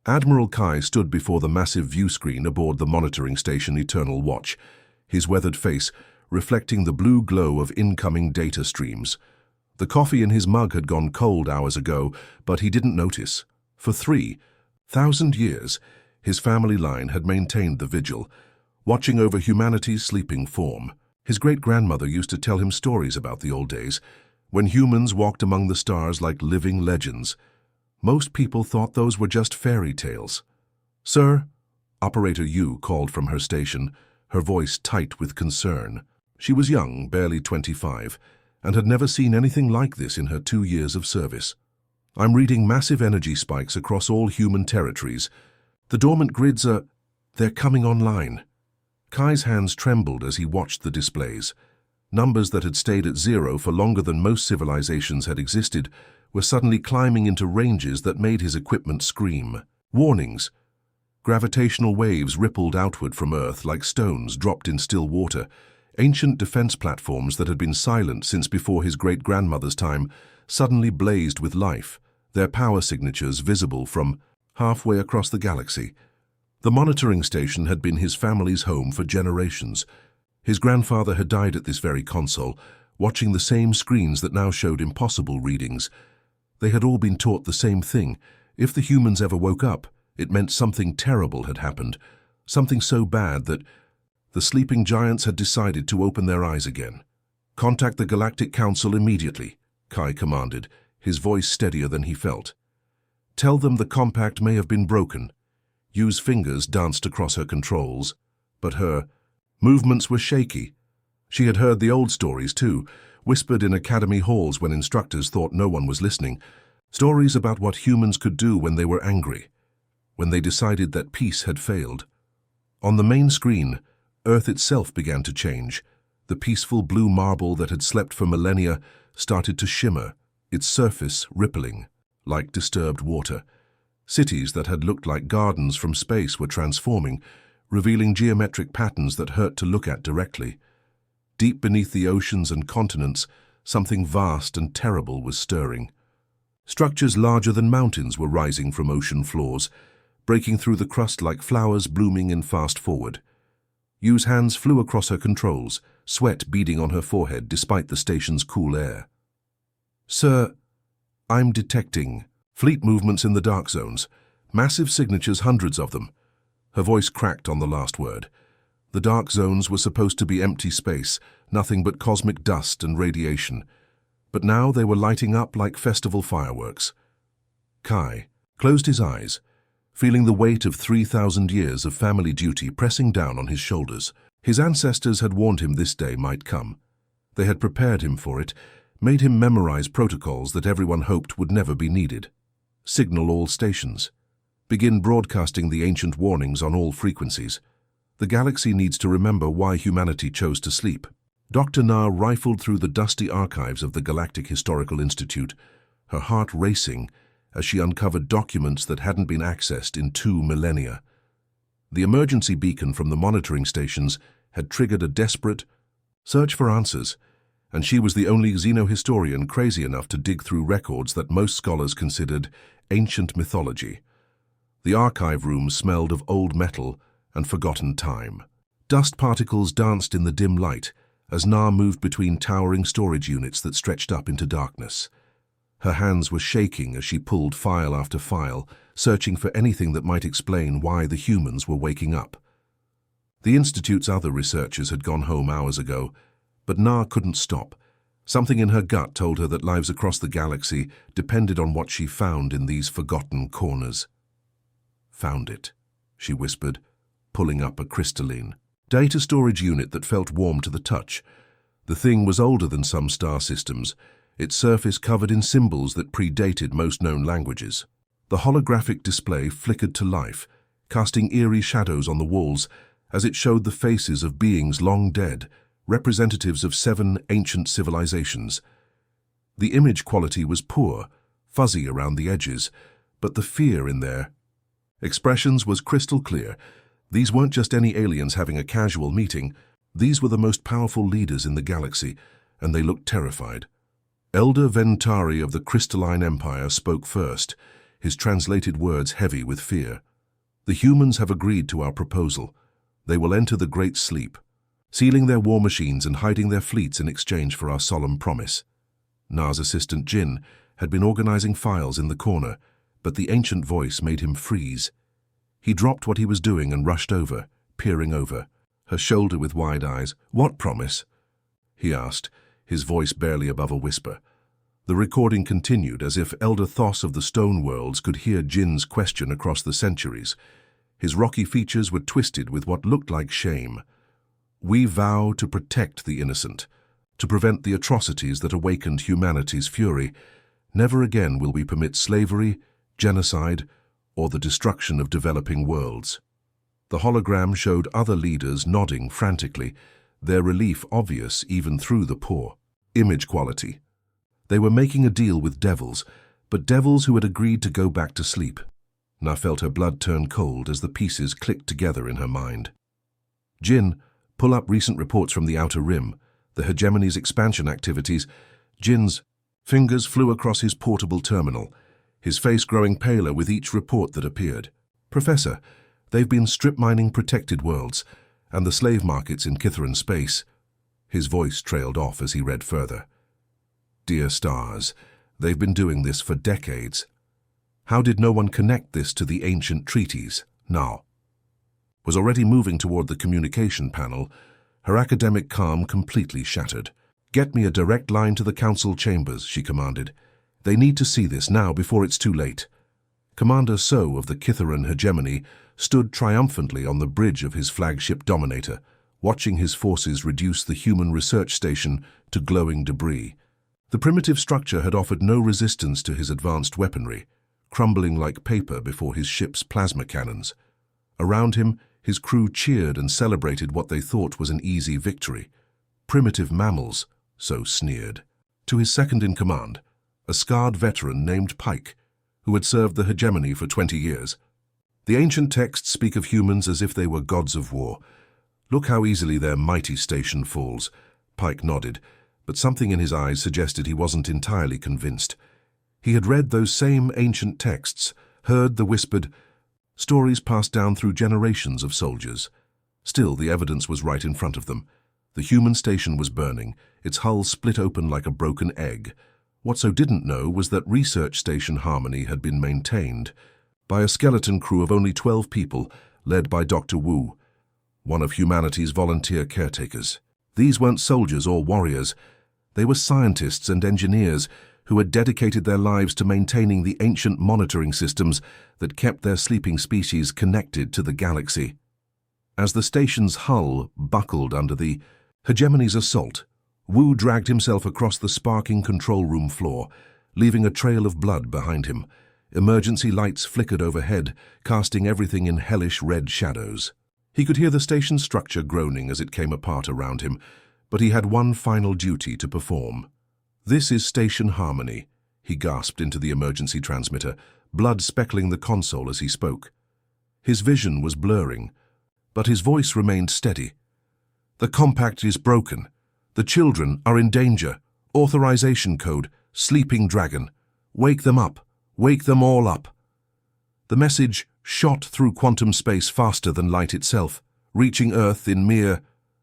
Admiral Kai stood before the massive view screen aboard the monitoring station Eternal Watch, his weathered face reflecting the blue glow of incoming data streams. The coffee in his mug had gone cold hours ago, but he didn't notice. For 3,000 years, his family line had maintained the vigil, watching over humanity's sleeping form. His great-grandmother used to tell him stories about the old days, when humans walked among the stars like living legends. Most people thought those were just fairy tales. "Sir?" Operator Yu called from her station, her voice tight with concern. She was young, barely 25, and had never seen anything like this in her 2 years of service. "I'm reading massive energy spikes across all human territories. The dormant grids they're coming online." Kai's hands trembled as he watched the displays. Numbers that had stayed at zero for longer than most civilizations had existed were suddenly climbing into ranges that made his equipment scream. Warnings. Gravitational waves rippled outward from Earth like stones dropped in still water. Ancient defense platforms that had been silent since before his great-grandmother's time suddenly blazed with life, their power signatures visible from halfway across the galaxy. The monitoring station had been his family's home for generations. His grandfather had died at this very console, watching the same screens that now showed impossible readings. They had all been taught the same thing. If the humans ever woke up, it meant something terrible had happened, something so bad that the sleeping giants had decided to open their eyes again. "Contact the Galactic Council immediately," Kai commanded, his voice steadier than he felt. "Tell them the compact may have been broken." Yu's fingers danced across her controls, but her movements were shaky. She had heard the old stories too, whispered in academy halls when instructors thought no one was listening. Stories about what humans could do when they were angry, when they decided that peace had failed. On the main screen, Earth itself began to change. The peaceful blue marble that had slept for millennia started to shimmer, its surface rippling, like disturbed water. Cities that had looked like gardens from space were transforming, revealing geometric patterns that hurt to look at directly. Deep beneath the oceans and continents, something vast and terrible was stirring. Structures larger than mountains were rising from ocean floors, breaking through the crust like flowers blooming in fast forward. Yu's hands flew across her controls, sweat beading on her forehead despite the station's cool air. "Sir, I'm detecting fleet movements in the dark zones. Massive signatures, hundreds of them." Her voice cracked on the last word. The dark zones were supposed to be empty space, nothing but cosmic dust and radiation. But now they were lighting up like festival fireworks. Kai closed his eyes, feeling the weight of 3,000 years of family duty pressing down on his shoulders. His ancestors had warned him this day might come. They had prepared him for it, made him memorize protocols that everyone hoped would never be needed. Signal all stations. Begin broadcasting the ancient warnings on all frequencies. The galaxy needs to remember why humanity chose to sleep. Dr. Na rifled through the dusty archives of the Galactic Historical Institute, her heart racing as she uncovered documents that hadn't been accessed in 2 millennia. The emergency beacon from the monitoring stations had triggered a desperate search for answers, and she was the only xenohistorian crazy enough to dig through records that most scholars considered ancient mythology. The archive room smelled of old metal and forgotten time. Dust particles danced in the dim light as Na moved between towering storage units that stretched up into darkness. Her hands were shaking as she pulled file after file, searching for anything that might explain why the humans were waking up. The Institute's other researchers had gone home hours ago, but Na couldn't stop. Something in her gut told her that lives across the galaxy depended on what she found in these forgotten corners. "Found it," she whispered, pulling up a crystalline data storage unit that felt warm to the touch. The thing was older than some star systems, its surface covered in symbols that predated most known languages. The holographic display flickered to life, casting eerie shadows on the walls as it showed the faces of beings long dead, representatives of 7 ancient civilizations. The image quality was poor, fuzzy around the edges, but the fear in their expressions was crystal clear. These weren't just any aliens having a casual meeting. These were the most powerful leaders in the galaxy, and they looked terrified. Elder Ventari of the Crystalline Empire spoke first, his translated words heavy with fear. "The humans have agreed to our proposal. They will enter the Great Sleep, sealing their war machines and hiding their fleets in exchange for our solemn promise." Na's assistant Jin had been organizing files in the corner, but the ancient voice made him freeze. He dropped what he was doing and rushed over, peering over her shoulder with wide eyes. "What promise?" he asked, his voice barely above a whisper. The recording continued as if Elder Thos of the Stone Worlds could hear Jin's question across the centuries. His rocky features were twisted with what looked like shame. "We vow to protect the innocent, to prevent the atrocities that awakened humanity's fury. Never again will we permit slavery, genocide, or the destruction of developing worlds." The hologram showed other leaders nodding frantically, their relief obvious even through the poor image quality. They were making a deal with devils, but devils who had agreed to go back to sleep. Na felt her blood turn cold as the pieces clicked together in her mind. "Jin, pull up recent reports from the Outer Rim, the hegemony's expansion activities." Jin's fingers flew across his portable terminal, his face growing paler with each report that appeared. "Professor, they've been strip mining protected worlds and the slave markets in Kitharan space." His voice trailed off as he read further. "Dear stars, they've been doing this for decades. How did no one connect this to the ancient treaties?" Na was already moving toward the communication panel, her academic calm completely shattered. "Get me a direct line to the council chambers," she commanded. "They need to see this now before it's too late." Commander So of the Kitharan hegemony stood triumphantly on the bridge of his flagship Dominator, watching his forces reduce the human research station to glowing debris. The primitive structure had offered no resistance to his advanced weaponry, crumbling like paper before his ship's plasma cannons. Around him, his crew cheered and celebrated what they thought was an easy victory. Primitive mammals, So sneered. To his second-in-command, a scarred veteran named Pike, who had served the hegemony for 20 years. "The ancient texts speak of humans as if they were gods of war. Look how easily their mighty station falls." Pike nodded, but something in his eyes suggested he wasn't entirely convinced. He had read those same ancient texts, heard the whispered stories passed down through generations of soldiers. Still, the evidence was right in front of them. The human station was burning, its hull split open like a broken egg. What So didn't know was that research station harmony had been maintained by a skeleton crew of only 12 people, led by Dr. Wu, one of humanity's volunteer caretakers. These weren't soldiers or warriors. They were scientists and engineers who had dedicated their lives to maintaining the ancient monitoring systems that kept their sleeping species connected to the galaxy. As the station's hull buckled under the hegemony's assault, Wu dragged himself across the sparking control room floor, leaving a trail of blood behind him. Emergency lights flickered overhead, casting everything in hellish red shadows. He could hear the station's structure groaning as it came apart around him, but he had one final duty to perform. "This is Station Harmony," he gasped into the emergency transmitter, blood speckling the console as he spoke. His vision was blurring, but his voice remained steady. "The compact is broken. The children are in danger. Authorization code, Sleeping Dragon. Wake them up. Wake them all up." The message shot through quantum space faster than light itself, reaching Earth in mere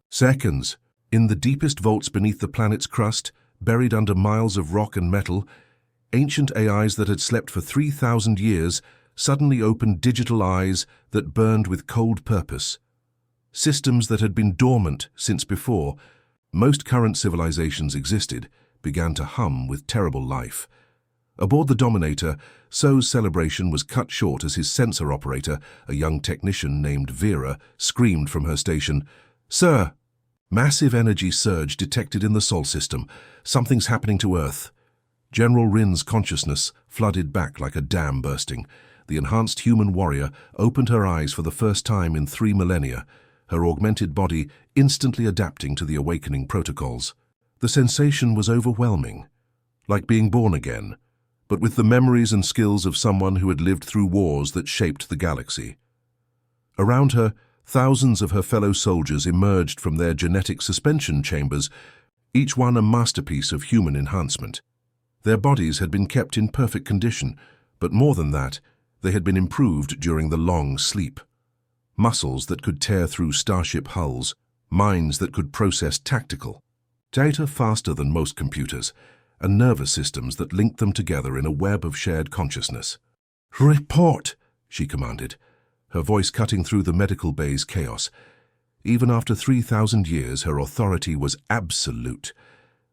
seconds. In the deepest vaults beneath the planet's crust, buried under miles of rock and metal, ancient AIs that had slept for 3,000 years suddenly opened digital eyes that burned with cold purpose. Systems that had been dormant since before most current civilizations existed began to hum with terrible life. Aboard the Dominator, So's celebration was cut short as his sensor operator, a young technician named Vera, screamed from her station, "Sir!" Massive energy surge detected in the Sol system. "Something's happening to Earth." General Rin's consciousness flooded back like a dam bursting. The enhanced human warrior opened her eyes for the first time in 3 millennia, her augmented body instantly adapting to the awakening protocols. The sensation was overwhelming, like being born again, but with the memories and skills of someone who had lived through wars that shaped the galaxy. Around her, thousands of her fellow soldiers emerged from their genetic suspension chambers, each one a masterpiece of human enhancement. Their bodies had been kept in perfect condition, But more than that, they had been improved during the long sleep. Muscles that could tear through starship hulls, minds that could process tactical data faster than most computers, and nervous systems that linked them together in a web of shared consciousness. "Report!" she commanded, her voice cutting through the medical bay's chaos. Even after 3,000 years, her authority was absolute.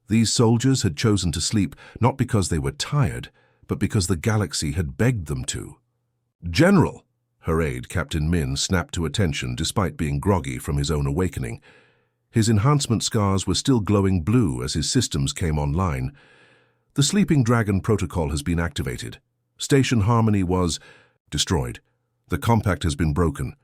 These soldiers had chosen to sleep not because they were tired, but because the galaxy had begged them to. "General!" Her aide, Captain Min, snapped to attention despite being groggy from his own awakening. His enhancement scars were still glowing blue as his systems came online. "The Sleeping Dragon protocol has been activated. Station Harmony was destroyed. The compact has been broken."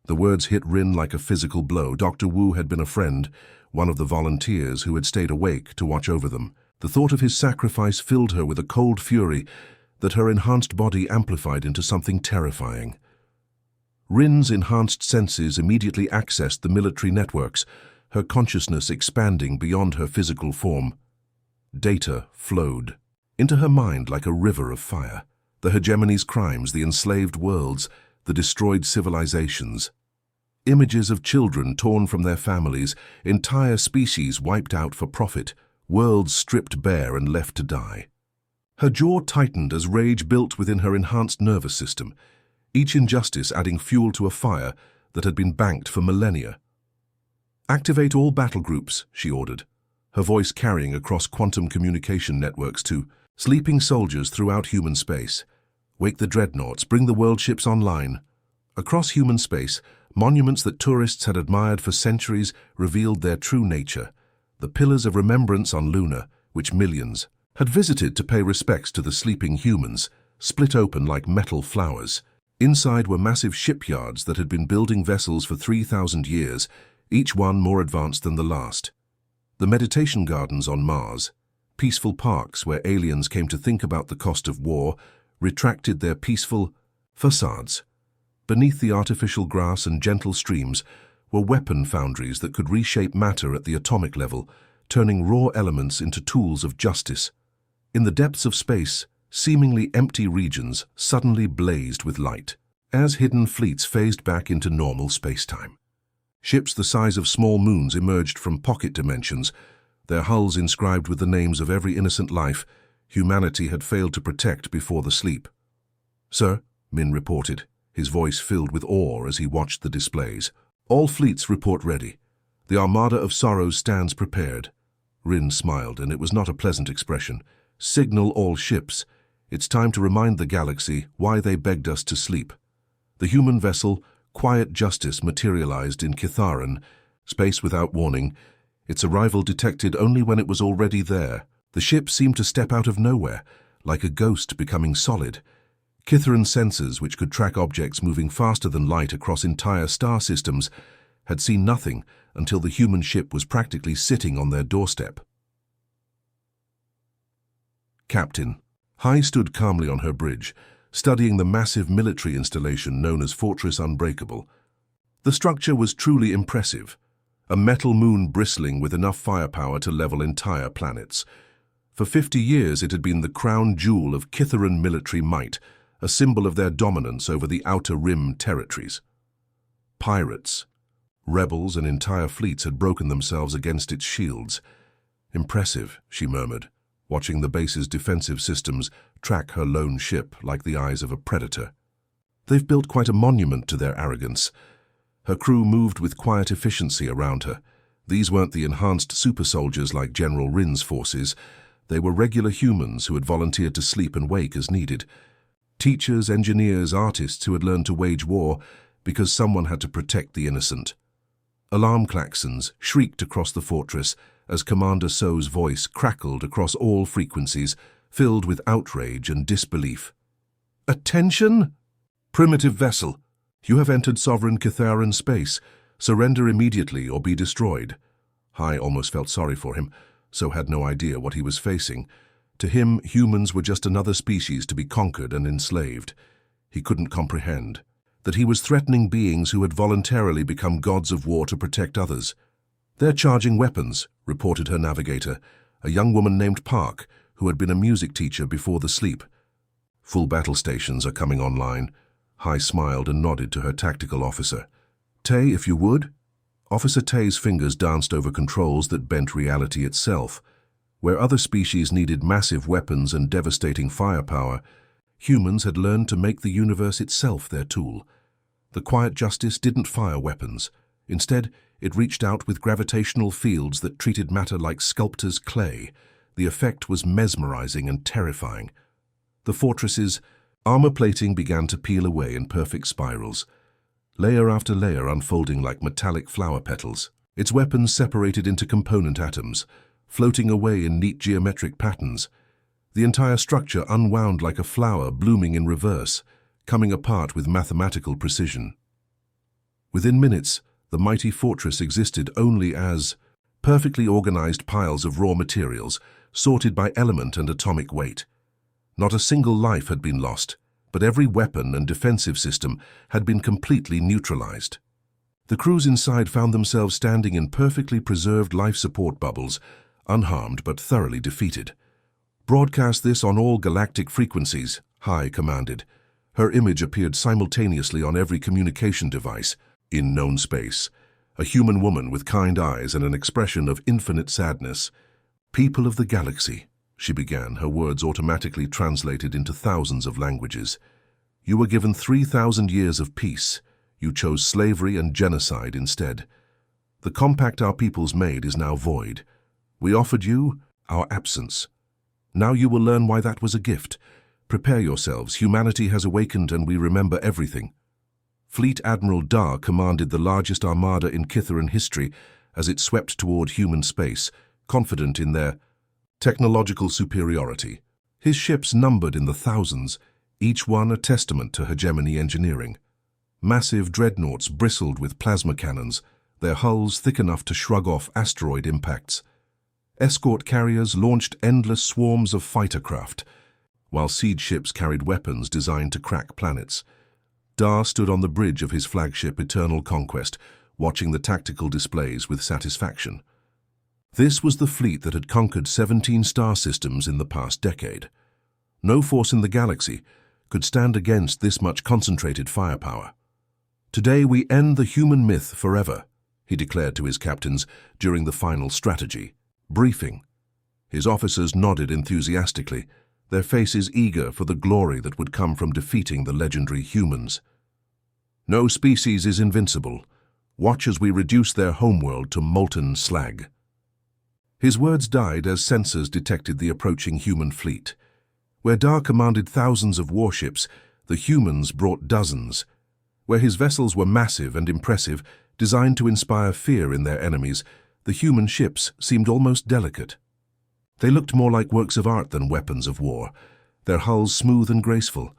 The words hit Rin like a physical blow. Dr. Wu had been a friend, one of the volunteers who had stayed awake to watch over them. The thought of his sacrifice filled her with a cold fury that her enhanced body amplified into something terrifying. Rin's enhanced senses immediately accessed the military networks, her consciousness expanding beyond her physical form. Data flowed into her mind like a river of fire. The hegemony's crimes, the enslaved worlds, the destroyed civilizations. Images of children torn from their families, entire species wiped out for profit, worlds stripped bare and left to die. Her jaw tightened as rage built within her enhanced nervous system, each injustice adding fuel to a fire that had been banked for millennia. "Activate all battle groups," she ordered, her voice carrying across quantum communication networks to sleeping soldiers throughout human space. "Wake the dreadnoughts, bring the world ships online." Across human space, monuments that tourists had admired for centuries revealed their true nature, the pillars of remembrance on Luna, which millions had visited to pay respects to the sleeping humans, split open like metal flowers. Inside were massive shipyards that had been building vessels for 3,000 years, each one more advanced than the last. The meditation gardens on Mars, peaceful parks where aliens came to think about the cost of war, retracted their peaceful facades. Beneath the artificial grass and gentle streams were weapon foundries that could reshape matter at the atomic level, turning raw elements into tools of justice. In the depths of space, seemingly empty regions suddenly blazed with light, as hidden fleets phased back into normal spacetime. Ships the size of small moons emerged from pocket dimensions, their hulls inscribed with the names of every innocent life humanity had failed to protect before the sleep. "Sir," Min reported, his voice filled with awe as he watched the displays. "All fleets report ready. The Armada of Sorrows stands prepared." Rin smiled, and it was not a pleasant expression. "Signal all ships. It's time to remind the galaxy why they begged us to sleep." The human vessel, Quiet Justice, materialized in Kitharan, space without warning, its arrival detected only when it was already there. The ship seemed to step out of nowhere, like a ghost becoming solid. Kitharan sensors, which could track objects moving faster than light across entire star systems, had seen nothing until the human ship was practically sitting on their doorstep. Captain Hai stood calmly on her bridge, studying the massive military installation known as Fortress Unbreakable. The structure was truly impressive, a metal moon bristling with enough firepower to level entire planets. For 50 years it had been the crown jewel of Kitharan military might, a symbol of their dominance over the Outer Rim territories. Pirates, rebels, and entire fleets had broken themselves against its shields. "Impressive," she murmured, watching the base's defensive systems track her lone ship like the eyes of a predator. "They've built quite a monument to their arrogance." Her crew moved with quiet efficiency around her. These weren't the enhanced super soldiers like General Rin's forces. They were regular humans who had volunteered to sleep and wake as needed. Teachers, engineers, artists who had learned to wage war because someone had to protect the innocent. Alarm klaxons shrieked across the fortress as Commander So's voice crackled across all frequencies, filled with outrage and disbelief. "Attention! Primitive vessel, you have entered sovereign Kitharan space. Surrender immediately or be destroyed." Hai almost felt sorry for him, so had no idea what he was facing. To him, humans were just another species to be conquered and enslaved. He couldn't comprehend that he was threatening beings who had voluntarily become gods of war to protect others. "They're charging weapons," reported her navigator, a young woman named Park, who had been a music teacher before the sleep. Full battle stations are coming online. Hai smiled and nodded to her tactical officer. Tay, if you would. Officer Tay's fingers danced over controls that bent reality itself. Where other species needed massive weapons and devastating firepower, humans had learned to make the universe itself their tool. The quiet justice didn't fire weapons. Instead, it reached out with gravitational fields that treated matter like sculptor's clay. The effect was mesmerizing and terrifying. The fortress's armor plating began to peel away in perfect spirals, layer after layer unfolding like metallic flower petals. Its weapons separated into component atoms, floating away in neat geometric patterns. The entire structure unwound like a flower blooming in reverse, coming apart with mathematical precision. Within minutes, the mighty fortress existed only as perfectly organized piles of raw materials, sorted by element and atomic weight. Not a single life had been lost, but every weapon and defensive system had been completely neutralized. The crews inside found themselves standing in perfectly preserved life support bubbles, unharmed but thoroughly defeated. Broadcast this on all galactic frequencies, Hai commanded. Her image appeared simultaneously on every communication device. In known space, a human woman with kind eyes and an expression of infinite sadness. People of the galaxy, she began, her words automatically translated into thousands of languages. You were given 3,000 years of peace. You chose slavery and genocide instead. The compact our peoples made is now void. We offered you our absence. Now you will learn why that was a gift. Prepare yourselves. Humanity has awakened and we remember everything. Fleet Admiral Dar commanded the largest armada in Kitharan history as it swept toward human space, confident in their technological superiority. His ships numbered in the thousands, each one a testament to hegemony engineering. Massive dreadnoughts bristled with plasma cannons, their hulls thick enough to shrug off asteroid impacts. Escort carriers launched endless swarms of fighter craft, while siege ships carried weapons designed to crack planets. Dar stood on the bridge of his flagship Eternal Conquest, watching the tactical displays with satisfaction. This was the fleet that had conquered 17 star systems in the past decade. No force in the galaxy could stand against this much concentrated firepower. Today we end the human myth forever, he declared to his captains during the final strategy briefing. His officers nodded enthusiastically, their faces eager for the glory that would come from defeating the legendary humans. No species is invincible. Watch as we reduce their homeworld to molten slag. His words died as sensors detected the approaching human fleet. Where Dar commanded thousands of warships, the humans brought dozens. Where his vessels were massive and impressive, designed to inspire fear in their enemies, the human ships seemed almost delicate. They looked more like works of art than weapons of war, their hulls smooth and graceful,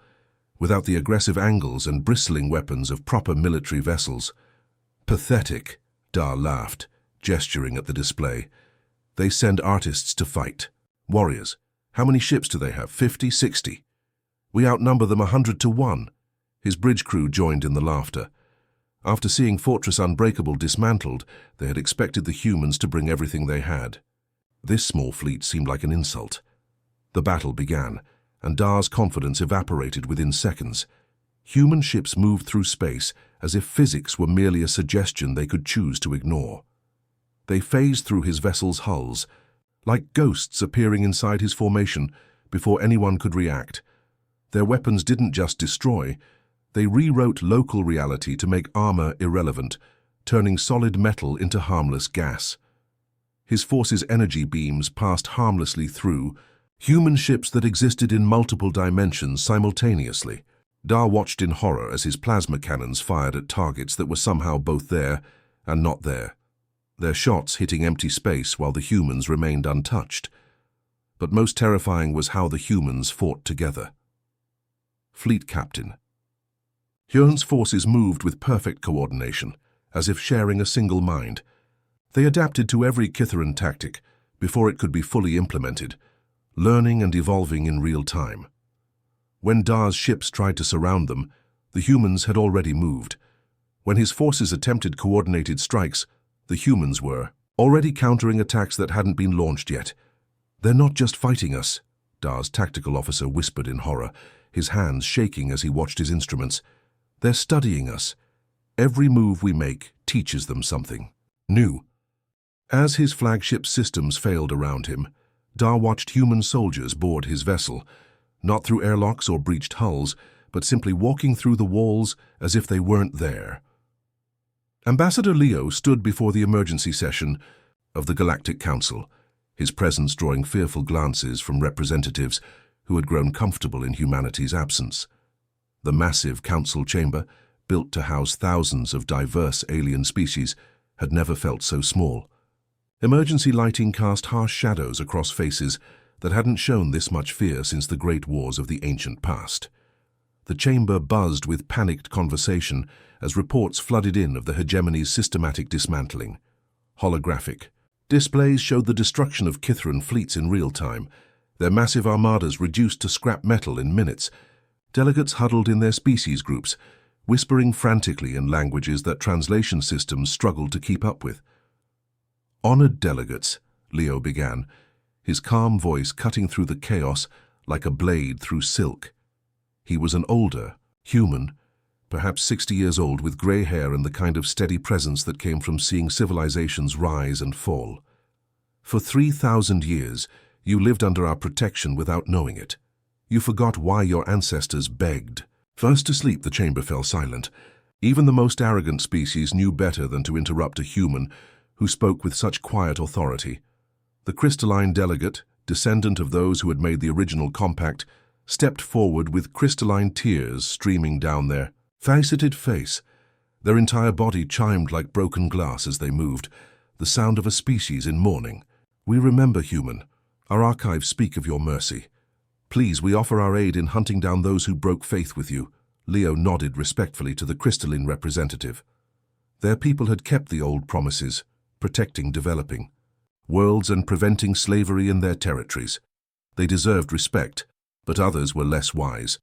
without the aggressive angles and bristling weapons of proper military vessels. Pathetic, Dar laughed, gesturing at the display. They send artists to fight. Warriors. How many ships do they have? 50, 60? We outnumber them 100 to 1. His bridge crew joined in the laughter. After seeing Fortress Unbreakable dismantled, they had expected the humans to bring everything they had. This small fleet seemed like an insult. The battle began, and Dar's confidence evaporated within seconds. Human ships moved through space as if physics were merely a suggestion they could choose to ignore. They phased through his vessel's hulls, like ghosts appearing inside his formation before anyone could react. Their weapons didn't just destroy, they rewrote local reality to make armor irrelevant, turning solid metal into harmless gas. His force's energy beams passed harmlessly through human ships that existed in multiple dimensions simultaneously. Dar watched in horror as his plasma cannons fired at targets that were somehow both there and not there, their shots hitting empty space while the humans remained untouched. But most terrifying was how the humans fought together. Fleet Captain. Hyun's forces moved with perfect coordination, as if sharing a single mind. They adapted to every Kitharan tactic before it could be fully implemented, learning and evolving in real time. When Dar's ships tried to surround them, the humans had already moved. When his forces attempted coordinated strikes, the humans were already countering attacks that hadn't been launched yet. They're not just fighting us, Dar's tactical officer whispered in horror, his hands shaking as he watched his instruments. They're studying us. Every move we make teaches them something new. As his flagship systems failed around him, Dar watched human soldiers board his vessel, not through airlocks or breached hulls, but simply walking through the walls as if they weren't there. Ambassador Leo stood before the emergency session of the Galactic Council, his presence drawing fearful glances from representatives who had grown comfortable in humanity's absence. The massive council chamber, built to house thousands of diverse alien species, had never felt so small. Emergency lighting cast harsh shadows across faces that hadn't shown this much fear since the great wars of the ancient past. The chamber buzzed with panicked conversation as reports flooded in of the hegemony's systematic dismantling. Holographic displays showed the destruction of Kithran fleets in real time, their massive armadas reduced to scrap metal in minutes. Delegates huddled in their species groups, whispering frantically in languages that translation systems struggled to keep up with. "Honored delegates," Leo began, his calm voice cutting through the chaos like a blade through silk. He was an older, human, perhaps 60 years old, with grey hair and the kind of steady presence that came from seeing civilizations rise and fall. "For 3,000 years, you lived under our protection without knowing it. You forgot why your ancestors begged." First to sleep, the chamber fell silent. Even the most arrogant species knew better than to interrupt a human who spoke with such quiet authority. The crystalline delegate, descendant of those who had made the original compact, stepped forward with crystalline tears streaming down their faceted face. Their entire body chimed like broken glass as they moved, the sound of a species in mourning. "We remember, human. Our archives speak of your mercy. Please, we offer our aid in hunting down those who broke faith with you." Leo nodded respectfully to the crystalline representative. Their people had kept the old promises, protecting developing worlds and preventing slavery in their territories. They deserved respect, but others were less wise.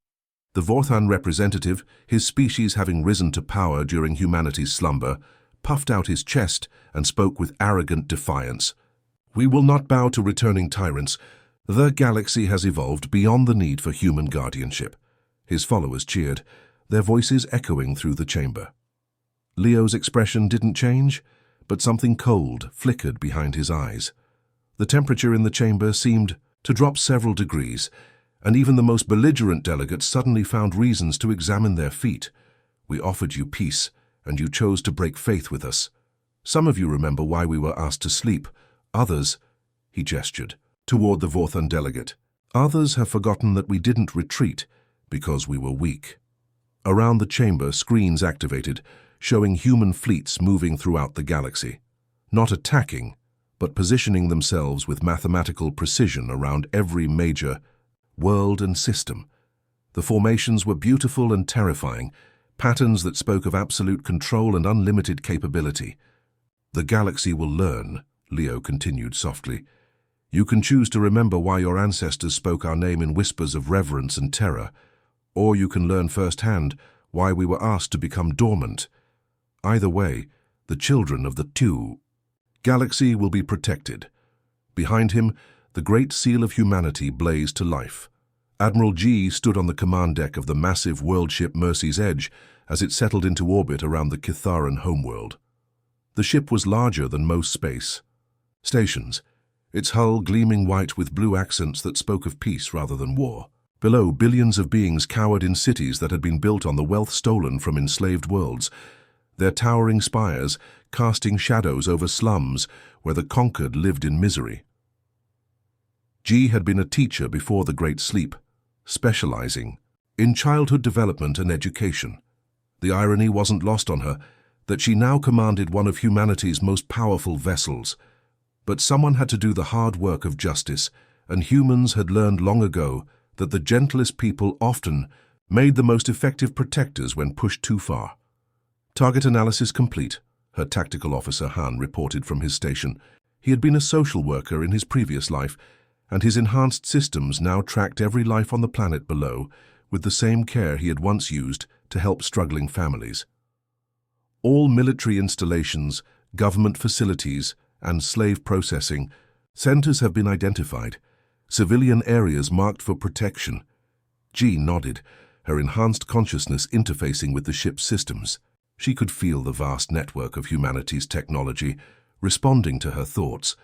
The Vorthan representative, his species having risen to power during humanity's slumber, puffed out his chest and spoke with arrogant defiance. "We will not bow to returning tyrants. The galaxy has evolved beyond the need for human guardianship." His followers cheered, their voices echoing through the chamber. Leo's expression didn't change, but something cold flickered behind his eyes. The temperature in the chamber seemed to drop several degrees, and even the most belligerent delegates suddenly found reasons to examine their feet. "We offered you peace, and you chose to break faith with us. Some of you remember why we were asked to sleep. Others," he gestured toward the Vorthan delegate, "others have forgotten that we didn't retreat because we were weak." Around the chamber, screens activated, showing human fleets moving throughout the galaxy, not attacking, but positioning themselves with mathematical precision around every major world and system. The formations were beautiful and terrifying, patterns that spoke of absolute control and unlimited capability. "The galaxy will learn," Leo continued softly. "You can choose to remember why your ancestors spoke our name in whispers of reverence and terror, or you can learn firsthand why we were asked to become dormant. Either way, the children of the two galaxy will be protected." Behind him, the great seal of humanity blazed to life. Admiral G stood on the command deck of the massive world ship Mercy's Edge as it settled into orbit around the Kitharan homeworld. The ship was larger than most space stations, its hull gleaming white with blue accents that spoke of peace rather than war. Below, billions of beings cowered in cities that had been built on the wealth stolen from enslaved worlds, their towering spires casting shadows over slums where the conquered lived in misery. G had been a teacher before the Great Sleep, specializing in childhood development and education. The irony wasn't lost on her that she now commanded one of humanity's most powerful vessels. But someone had to do the hard work of justice, and humans had learned long ago that the gentlest people often made the most effective protectors when pushed too far. "Target analysis complete," her tactical officer Han reported from his station. He had been a social worker in his previous life, and his enhanced systems now tracked every life on the planet below with the same care he had once used to help struggling families. All military installations, government facilities, and slave processing centers have been identified, civilian areas marked for protection. Jean nodded, her enhanced consciousness interfacing with the ship's systems. She could feel the vast network of humanity's technology responding to her thoughts,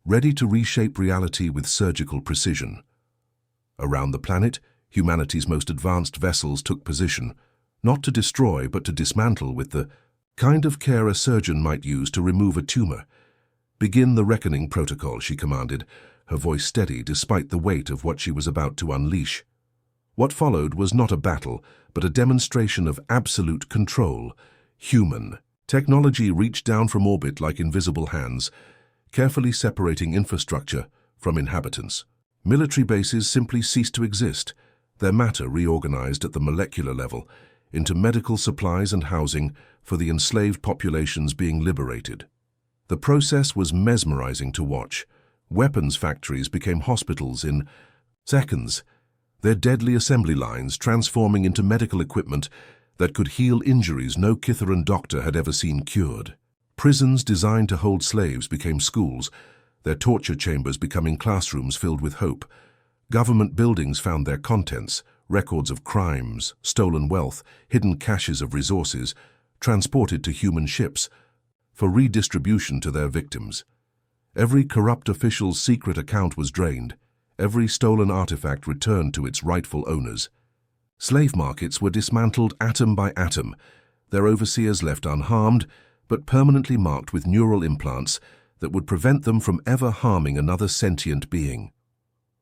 ready to reshape reality with surgical precision. Around the planet, humanity's most advanced vessels took position, not to destroy but to dismantle with the kind of care a surgeon might use to remove a tumor. "Begin the reckoning protocol," she commanded, her voice steady despite the weight of what she was about to unleash. What followed was not a battle, but a demonstration of absolute control. Human. Technology reached down from orbit like invisible hands, carefully separating infrastructure from inhabitants. Military bases simply ceased to exist, their matter reorganized at the molecular level into medical supplies and housing for the enslaved populations being liberated. The process was mesmerizing to watch. Weapons factories became hospitals in seconds, their deadly assembly lines transforming into medical equipment that could heal injuries no Kitharan doctor had ever seen cured. Prisons designed to hold slaves became schools, their torture chambers becoming classrooms filled with hope. Government buildings found their contents, records of crimes, stolen wealth, hidden caches of resources, transported to human ships for redistribution to their victims. Every corrupt official's secret account was drained, every stolen artifact returned to its rightful owners. Slave markets were dismantled atom by atom, their overseers left unharmed, but permanently marked with neural implants that would prevent them from ever harming another sentient being.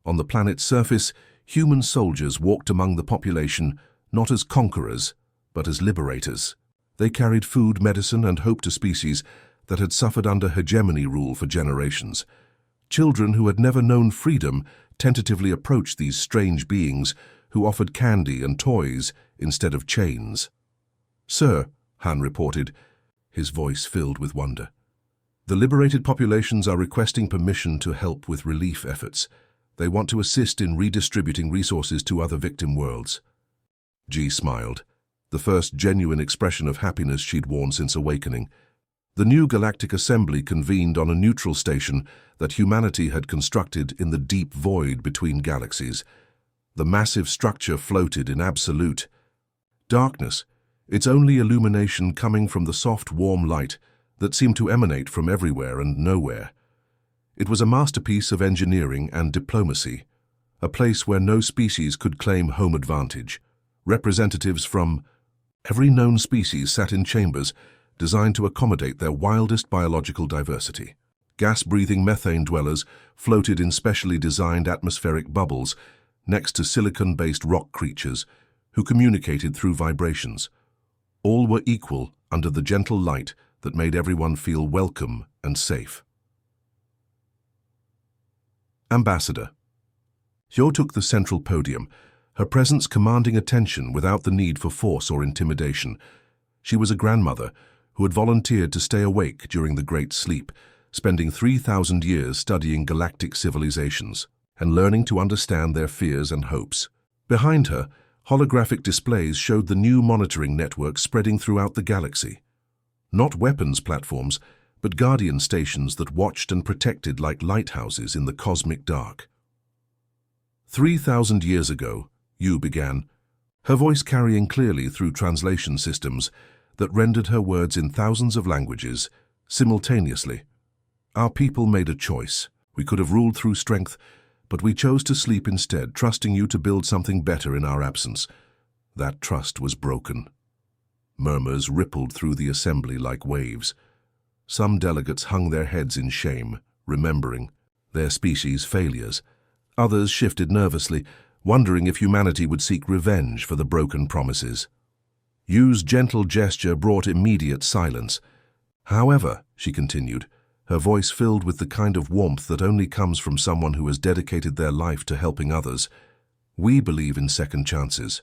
On the planet's surface, human soldiers walked among the population not as conquerors, but as liberators. They carried food, medicine, and hope to species that had suffered under hegemony rule for generations. Children who had never known freedom tentatively approached these strange beings who offered candy and toys instead of chains. "Sir," Han reported, his voice filled with wonder, "the liberated populations are requesting permission to help with relief efforts. They want to assist in redistributing resources to other victim worlds." G smiled, the first genuine expression of happiness she'd worn since awakening. The new Galactic Assembly convened on a neutral station that humanity had constructed in the deep void between galaxies. The massive structure floated in absolute darkness, its only illumination coming from the soft, warm light that seemed to emanate from everywhere and nowhere. It was a masterpiece of engineering and diplomacy, a place where no species could claim home advantage. Representatives from every known species sat in chambers designed to accommodate their wildest biological diversity. Gas-breathing methane dwellers floated in specially designed atmospheric bubbles next to silicon-based rock creatures who communicated through vibrations. All were equal under the gentle light that made everyone feel welcome and safe. Ambassador. Hyo took the central podium, her presence commanding attention without the need for force or intimidation. She was a grandmother who had volunteered to stay awake during the Great Sleep, spending 3,000 years studying galactic civilizations and learning to understand their fears and hopes. Behind her, holographic displays showed the new monitoring network spreading throughout the galaxy. Not weapons platforms, but guardian stations that watched and protected like lighthouses in the cosmic dark. 3,000 years ago, Yu began, her voice carrying clearly through translation systems that rendered her words in thousands of languages simultaneously. Our people made a choice. We could have ruled through strength, but we chose to sleep instead, trusting you to build something better in our absence. That trust was broken. Murmurs rippled through the assembly like waves. Some delegates hung their heads in shame, remembering their species' failures. Others shifted nervously, wondering if humanity would seek revenge for the broken promises. Yu's gentle gesture brought immediate silence. "However," she continued, her voice filled with the kind of warmth that only comes from someone who has dedicated their life to helping others, "we believe in second chances,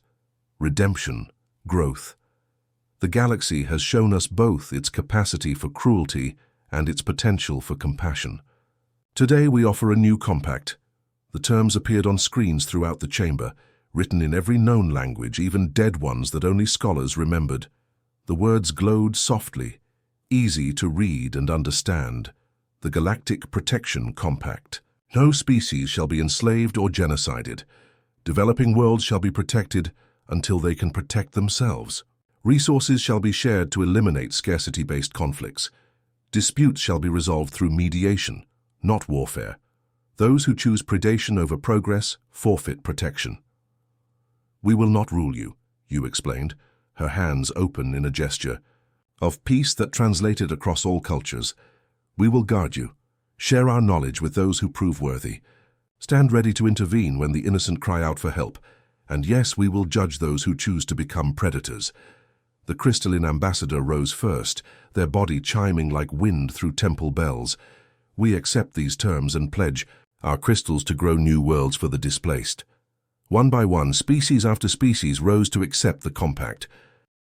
redemption, growth. The galaxy has shown us both its capacity for cruelty and its potential for compassion. Today we offer a new compact." The terms appeared on screens throughout the chamber, written in every known language, even dead ones that only scholars remembered. The words glowed softly, easy to read and understand. The Galactic Protection Compact. No species shall be enslaved or genocided. Developing worlds shall be protected until they can protect themselves. Resources shall be shared to eliminate scarcity-based conflicts. Disputes shall be resolved through mediation, not warfare. Those who choose predation over progress forfeit protection. We will not rule you, Yu explained, her hands open in a gesture of peace that translated across all cultures. We will guard you, share our knowledge with those who prove worthy. Stand ready to intervene when the innocent cry out for help. And yes, we will judge those who choose to become predators. The crystalline ambassador rose first, their body chiming like wind through temple bells. We accept these terms and pledge our crystals to grow new worlds for the displaced. One by one, species after species rose to accept the compact.